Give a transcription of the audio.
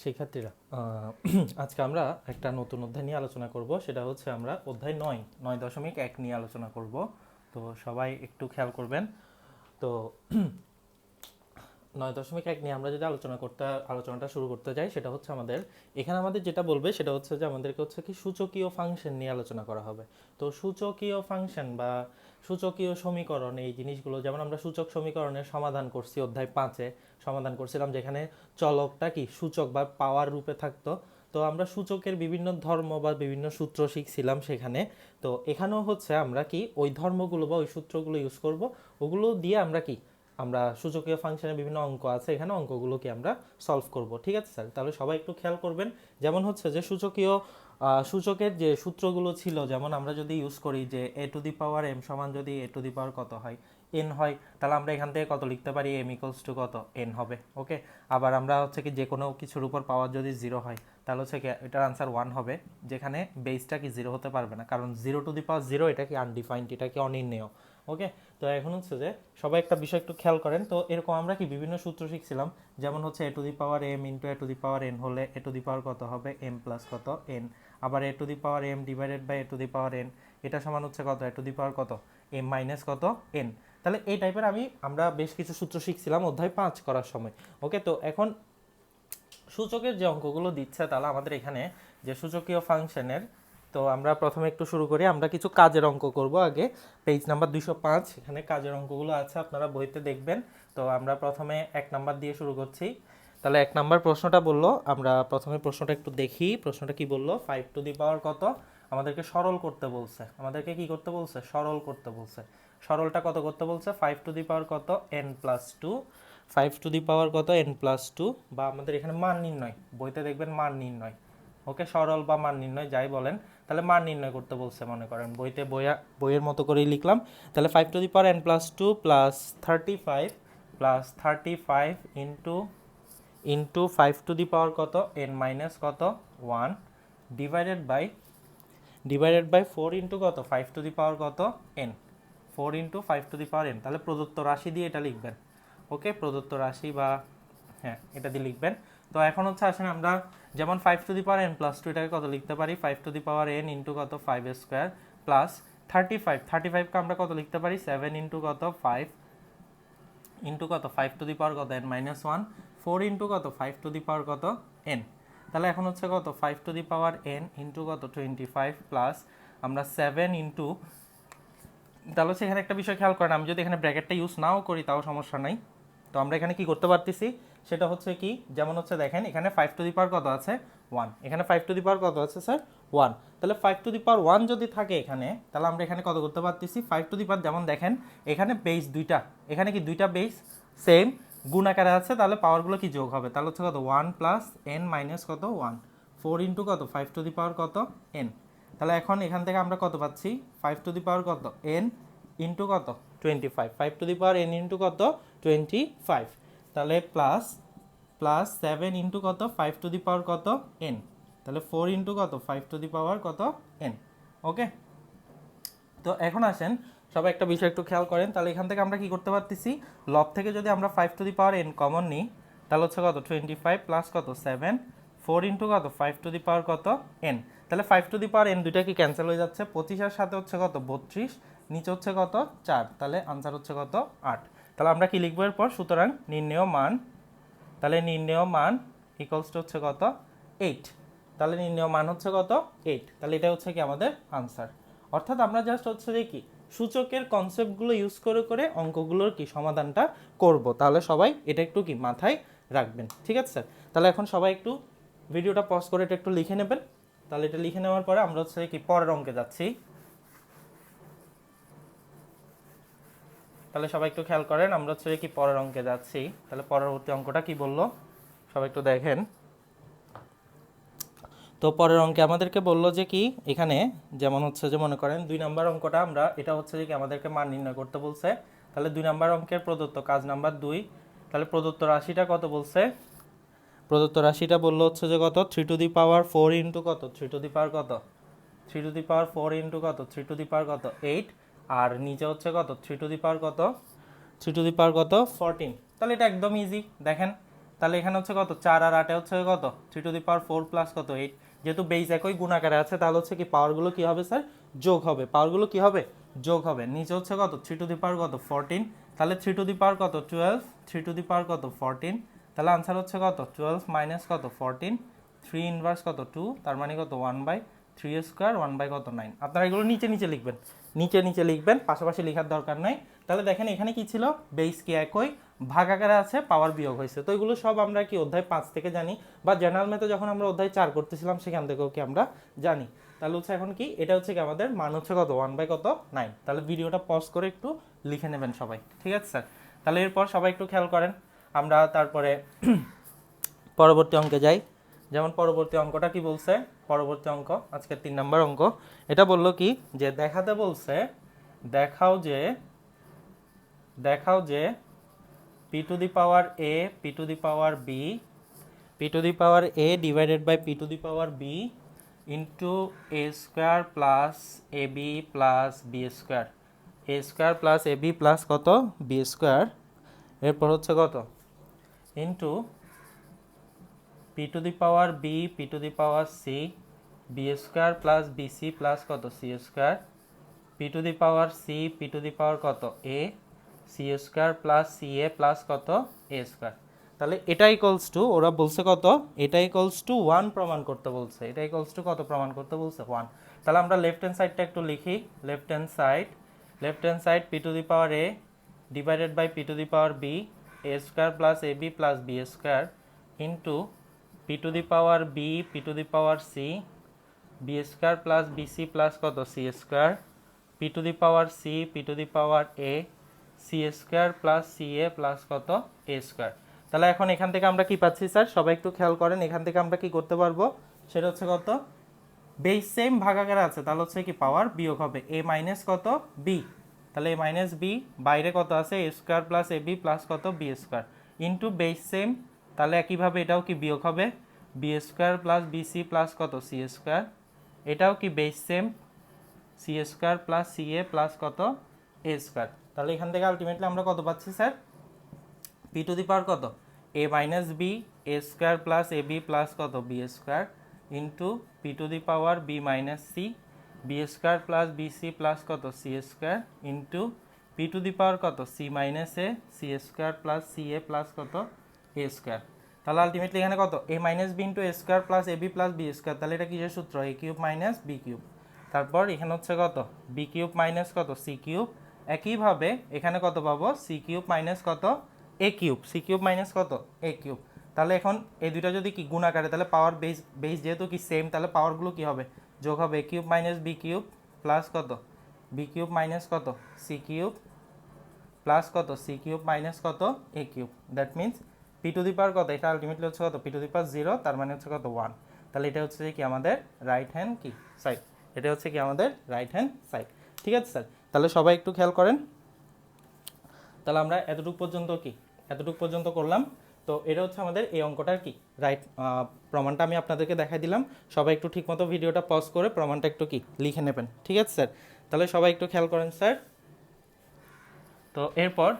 শিক্ষার্থীরা আজকে আমরা একটা নতুন অধ্যায় নিয়ে আলোচনা করব। সেটা হচ্ছে আমরা অধ্যায় 9.1 নিয়ে আলোচনা করব। তো সবাই একটু খেয়াল করবেন। তো 9.1 নিয়ে আমরা যদি আলোচনাটা শুরু করতে যাই, সেটা হচ্ছে আমাদের যেটা বলবে সেটা হচ্ছে যে আমাদেরকে হচ্ছে কি সূচকীয় ফাংশন নিয়ে আলোচনা করা হবে। তো সূচকীয় ফাংশন বা সূচকীয় সমীকরণ, এই জিনিসগুলো যেমন আমরা সূচক সমীকরণের সমাধান করছি অধ্যায় 5-এ সমাধান করছিলাম, যেখানে চলকটা কি সূচক বা পাওয়ার রূপে থাকতো। তো আমরা সূচকের বিভিন্ন ধর্ম বা বিভিন্ন সূত্র শিখছিলাম সেখানে। তো এখানেও হচ্ছে আমরা কি ওই ধর্মগুলো বা ওই সূত্রগুলো ইউজ করব, ওগুলো দিয়ে আমরা সূচকীয় ফাংশনের বিভিন্ন অঙ্ক আছে, এখানে অঙ্কগুলোকে আমরা সলভ করব। ঠিক আছে স্যার, তাহলে সবাই একটু খেয়াল করবেন। যেমন হচ্ছে যে সূচকের যে সূত্রগুলো ছিল, যেমন আমরা যদি ইউজ করি যে এ টু দি পাওয়ার এম সমান যদি এ টু দি পাওয়ার কত হয় এন হয়, তাহলে আমরা এখান থেকে কত লিখতে পারি, এম ইকুয়ালস টু কত এন হবে। ওকে, আবার আমরা হচ্ছে কি যে কোনো কিছুর উপর পাওয়ার যদি জিরো হয় তাহলে হচ্ছে কি এটার আনসার 1 হবে, যেখানে বেসটা কি জিরো হতে পারবে না, কারণ zero two the power zero এটা কি আনডিফাইন্ড, এটা কি অনির্ণেয়। ওকে, তো এখন হচ্ছে যে সবাই একটা বিষয় একটু খেয়াল করেন। তো এরকম আমরা কি বিভিন্ন সূত্র শিখছিলাম, যেমন হচ্ছে A to the power M into A to the power N হলে এ টু দি পাওয়ার কত হবে এম প্লাস কত এন, আবার a to the power m divided by a to the power n, এটা সমান হচ্ছে কত এ টু দি পাওয়ার কত এম মাইনাস কত এন। তাহলে এই টাইপের আমরা বেশ কিছু সূত্র শিখছিলাম অধ্যায় 5 করার সময়। ওকে, তো এখন সূচকের যে অঙ্কগুলো দিচ্ছে, তাহলে আমাদের এখানে যে সূচকীয় ফাংশনের, তো আমরা প্রথমে একটু শুরু করি, আমরা কিছু কাজের অঙ্ক করব আগে। পেজ নাম্বার 205 এখানে কাজের অঙ্কগুলো আছে, আপনারা বইতে দেখবেন। তো আমরা প্রথমে 1 নাম্বার দিয়ে শুরু করছি। তাহলে 1 নাম্বার প্রশ্নটা বললো, আমরা প্রথমে প্রশ্নটা একটু দেখি। প্রশ্নটা কি বললো, 5 টু দি পাওয়ার কত, আমাদেরকে সরল করতে বলছে। আমাদেরকে কি করতে বলছে, সরল করতে বলছে। সরলটা কত করতে বলছে, 5 টু দি পাওয়ার কত n plus 2, 5 to the power কত n প্লাস 2, বা আমাদের এখানে মান নির্ণয়, বইতে দেখবেন মান নির্ণয়। ওকে, সরল বা মান নির্ণয় যাই বলেন, তাহলে মান নির্ণয় করতে বলছে। মনে করেন বইয়ের মতো করেই লিখলাম। তাহলে 5 to the power n plus 2 plus 35 into 5 to the power কত n মাইনাস কত 1 ডিভাইডেড বাই 4 ইন্টু কত 5 টু দি পাওয়ার কত n, 4 into 5 to the power n। তাহলে প্রদত্ত রাশি দিয়ে এটা লিখবেন। ওকে, প্রদত্ত রাশি বা হ্যাঁ এটা দিয়ে লিখবেন। তো এখন হচ্ছে আসেন আমরা যেমন 5 to the power n plus 2 এটাকে কত লিখতে পারি, 5 to the power n into কত 5 স্কোয়ার প্লাস 35কে আমরা কত লিখতে পারি, 7 ইন্টু কত 5 ইন্টু কত 5 টু দি পাওয়ার কত n মাইনাস 1, 4 ইন্টু কত 5 টু দি পাওয়ার কত n। তাহলে এখন হচ্ছে কত 5 to the power n into কত 25 প্লাস আমরা 7 ইন্টু, তাহলে হচ্ছে এখানে একটা বিষয় খেয়াল করেন, আমি যদি এখানে ব্র্যাকেটটা ইউজ নাও করি তাও সমস্যা নাই। তো আমরা এখানে কি করতে পারতেছি, সেটা হচ্ছে কি, যেমন হচ্ছে দেখেন এখানে 5 টু দি পাওয়ার কত আছে 1, এখানে 5 টু দি পাওয়ার কত আছে স্যার 1। তাহলে 5 টু দি পাওয়ার 1 যদি থাকে এখানে, তাহলে আমরা এখানে কত করতে পারতেছি, 5 টু দি পাওয়ার, যেমন দেখেন এখানে বেস দুইটা, এখানে কি দুইটা বেস সেম গুণ আকারে আছে, তাহলে পাওয়ারগুলো কি যোগ হবে, তাহলে হচ্ছে কত 1 প্লাস n মাইনাস কত 1, 4 ইন্টু কত 5 টু দি পাওয়ার কত n। তাহলে এখন এখান থেকে আমরা কত পাচ্ছি, 5 টু দি পাওয়ার কত n ইন্টু কত 25, 5 to the power n into কত 25, তাহলে প্লাস 7 ইন্টু কত 5 টু দি পাওয়ার কত n, তাহলে 4 ইন্টু কত 5 টু দি পাওয়ার কত n। ওকে, তো এখন আসেন সবাই একটা বিষয় একটু খেয়াল করেন। তাহলে এখান থেকে আমরা কি করতে পারতেছি, লব থেকে যদি আমরা 5 to the power n common নিই, তাহলে হচ্ছে কত 25 প্লাস কত 7, 4 ইন্টু কত 5 টু দি পাওয়ার কত n। তাহলে 5 টু দি পাওয়ার n দুইটা কি ক্যান্সেল হয়ে যাচ্ছে, 25 এর সাথে হচ্ছে কত 32, নিচে হচ্ছে কত 4, তাহলে আনসার হচ্ছে কত 8। তাহলে আমরা কি লিখবো এরপর, সুতরাং নির্ণেয় মান, তাহলে নির্ণেয় মান ইকুয়ালস টু হচ্ছে কত 8, তাহলে নির্ণেয় মান হচ্ছে কত 8, তাহলে এটা হচ্ছে কি আমাদের আনসার। অর্থাৎ আমরা জাস্ট হচ্ছে যে কি সূচকের কনসেপ্টগুলো ইউজ করে করে অঙ্কগুলোর কি সমাধানটা করব। তাহলে সবাই এটা একটু কি মাথায় রাখবেন। ঠিক আছে স্যার, তাহলে এখন সবাই একটু ভিডিওটা পজ করে এটা একটু লিখে নেবেন। তাহলে এটা লিখে নেওয়ার পরে আমরা হচ্ছে কি পরের অঙ্কে যাচ্ছি। তাহলে সবাই একটু খেয়াল করেন, আমরা হচ্ছে কি পরের অঙ্কে যাচ্ছি। তাহলে পরবর্তী অঙ্কটা কি বললো সবাই একটু দেখেন। তো পরের অঙ্কে আমাদেরকে বললো যে কি এখানে যেমন হচ্ছে যে মনে করেন 2 নাম্বার অঙ্কটা আমরা, এটা হচ্ছে যে কি আমাদেরকে মান নির্ণয় করতে বলছে। তাহলে 2 নাম্বার অঙ্কের প্রদত্ত কাজ নাম্বার 2, তাহলে প্রদত্ত রাশিটা কত বলছে, প্রদত্ত রাশিটা বললো হচ্ছে যে কত 3 টু দি পাওয়ার 4 ইন্টু কত 3 টু দি পাওয়ার কত 3 টু দি পাওয়ার 4 ইন্টু কত 3 টু দি পাওয়ার কত 8, আর নিচে হচ্ছে কত 3 টু দি পাওয়ার কত 3 টু দি পাওয়ার কত 14। তাহলে এটা একদম ইজি, দেখেন তাহলে এখানে হচ্ছে কত 4 আর 8 হচ্ছে কত 3 টু দি পাওয়ার 4 প্লাস কত 8, যেহেতু বেস একই গুণাকারে আছে তাহলে হচ্ছে কি পাওয়ারগুলো কি হবে স্যার যোগ হবে, পাওয়ারগুলো কি হবে যোগ হবে। নিচে হচ্ছে কত 3 টু দি পাওয়ার কত 14, তাহলে 3 টু দি পাওয়ার কত 12, 3 টু দি পাওয়ার কত 14, তাহলে আনসার হচ্ছে কত 12 মাইনাস কত 14, 3 ইনভার্স কত 2, তার মানে কত 1/3 স্কোয়ার 1/কত 9। আপনারা এগুলো নিচে নিচে লিখবেন, নিচে নিচে লিখবেন, পাশাপাশি লেখার দরকার নাই। তাহলে দেখেন এখানে কি ছিল বেস কি একই, ভাগাকারে আছে, পাওয়ার বিয়োগ হয়েছে। তো এগুলো সব আমরা কি অধ্যায় 5 থেকে জানি, বা জেনারেল ম্যাথে যখন আমরা অধ্যায় 4 করতেছিলাম সেখান থেকেও কি আমরা জানি। তাহলে হচ্ছে এখন কি এটা হচ্ছে কি আমাদের মান হচ্ছে কত 1/কত 9। তাহলে ভিডিওটা পজ করে একটু লিখে নেবেন সবাই, ঠিক আছে স্যার। তাহলে এরপর সবাই একটু খেয়াল করেন, আমরা তারপরে পরবর্তী অঙ্কে যাই। যেমন পরবর্তী অঙ্কটা কি বলছে, পরবর্তী অঙ্ক আজকের 3 নম্বর অঙ্ক, এটা বললো কি যে দেখাতে বলছে, দেখাও যে p to the power a p to the power b p to the power a divided by p to the power b into a square plus ab plus b square, a square plus ab plus কত b square, এরপর হচ্ছে কত into p to the power b p to the power c b square plus bc plus কত c square, p to the power c p to the power কত a c square plus ca plus কত a square. তাহলে এটা equals to, ওরা বলছে কত, এটা equals to 1 প্রমাণ করতে বলছে, এটা ইকুয়ালস টু কত প্রমাণ করতে বলছে 1। তাহলে আমরা লেফট হ্যান্ড সাইডটা একটু লিখি, left hand side p to the power a divided by p to the power b a square plus ab plus b square into p to the power b p to the power c b square plus bc plus কত c square, p to the power c p to the power a c square plus ca plus কত a square. তাহলে এখন এখান থেকে আমরা কি পাচ্ছি sir, সবাই একটু খেয়াল করেন, এখান থেকে আমরা কি করতে পারবো, সেটা হচ্ছে কত বেস সেম ভাগাকারে আছে, তাহলে হচ্ছে কি পাওয়ার বিয়োগ হবে a মাইনাস কত b, তাহলে a মাইনাস b বাইরে কত আছে a square plus ab plus কত b square into base same, তাহলে একইভাবে এটাও কি বিয়োগ হবে b square plus bc plus কত c স্কোয়ার, এটাও কি base same c square plus ca plus কত a স্কোয়ার। তাহলে এখান থেকে আলটিমেটলি আমরা কত পাচ্ছি sir, p to the power কত a minus b a square plus ab plus কত b square into p to the power b minus c b square plus bc plus কত c square into p to the power কত c minus a c square plus ca plus কত a square. তাহলে ultimately এখানে কত a minus b into a square plus ab plus b square, তাহলে এটা কিসের সূত্র a cube minus b cube, তারপর এখানে হচ্ছে কত b কিউব মাইনাস কত c কিউব, একইভাবে এখানে কত পাবো c কিউব মাইনাস কত a cube, c cube minus কত a কিউব। তাহলে এখন এই দুইটা যদি কি গুণাকারে, তাহলে পাওয়ার বেস যেহেতু কি সেম, তাহলে পাওয়ারগুলো কি হবে যোগ হবে, a cube minus b cube plus কত b কিউব মাইনাস কত c কিউব প্লাস কত c কিউব মাইনাস কত a cube, that means p to the power কত, এটা আলটিমেটলি হচ্ছে কত p টু দি পাওয়ার 0, তার মানে হচ্ছে কত 1। তাহলে এটা হচ্ছে কি আমাদের রাইট হ্যান্ড কি সাইড, এটা হচ্ছে কি আমাদের রাইট হ্যান্ড সাইড, ঠিক আছে স্যার। তাহলে সবাই একটু খেয়াল করেন, তাহলে আমরা এতটুকু পর্যন্ত করলাম। তো এটা হচ্ছে আমাদের এই অঙ্কটার কি রাইট প্রমাণটা আমি আপনাদেরকে দেখাই দিলাম। সবাই একটু ঠিকমতো ভিডিওটা পজ করে প্রমাণটা একটু কি লিখে নেবেন, ঠিক আছে স্যার। তাহলে সবাই একটু খেয়াল করেন স্যার। তো এরপর